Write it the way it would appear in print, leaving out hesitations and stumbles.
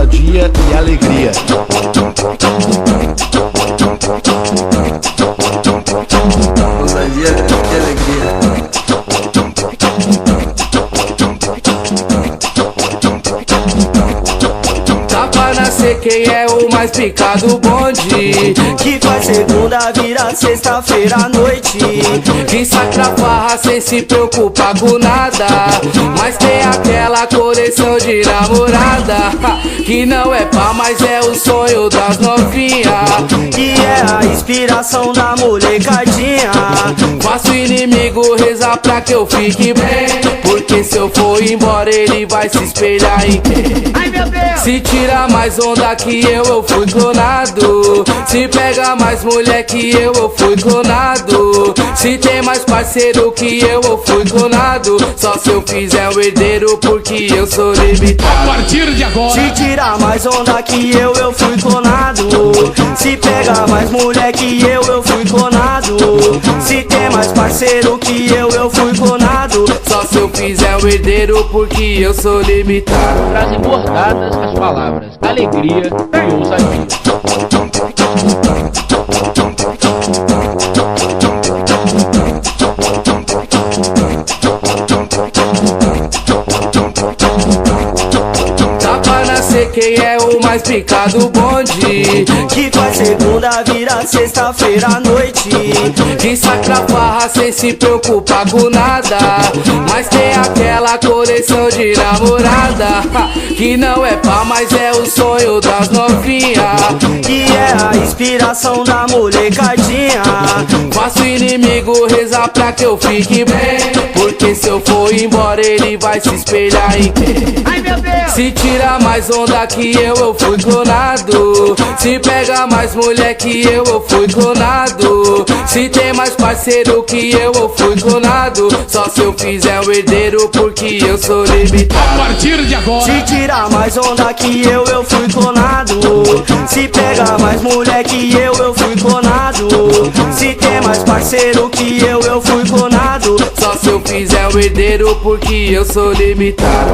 ousadia e alegria. Ousadia e alegria. Sei quem é o mais pica do bonde, que faz segunda vira sexta-feira à noite, que saca farra sem se preocupar com nada, mas tem aquela coleção de namorada, que não é pá, mas é o sonho das novinhas, que é a inspiração da molecadinha. Faço o inimigo rezar pra que eu fique bem, porque se eu for embora ele vai se espelhar em quem? Ai meu Deus! Se tira mais onda que eu fui clonado. Se pega mais mulher que eu fui clonado. Se tem mais parceiro que eu fui clonado. Só se eu fizer o herdeiro porque eu sou limitado. A partir de agora. Se tira mais onda que eu fui clonado. Se pega mais mulher que eu fui clonado. Se tem mais parceiro que eu fui clonado. Só se eu fizer o herdeiro porque eu sou limitado. Trazem bordadas as palavras alegria e ousadia. Sei quem é o mais pica do bonde, que faz segunda vira sexta-feira à noite, que saca farra sem se preocupar com nada, mas tem aquela coleção de namorada, que não é pá, mas é o sonho das novinhas, que é a inspiração da molecadinha. Faço o inimigo rezar pra que eu fique bem, porque se eu for embora ele vai se espelhar em quem? Ai meu Deus! Se tira mais onda que eu fui clonado. Se pega mais mulher que eu fui clonado. Se tem mais parceiro que eu fui clonado. Só se eu fizer o herdeiro porque eu sou limitado. A partir de agora. Se tira mais onda que eu fui clonado. Se pega mais mulher que eu fui clonado. Se tem mais parceiro que eu fui clonado. Só se eu fizer o herdeiro porque eu sou limitado.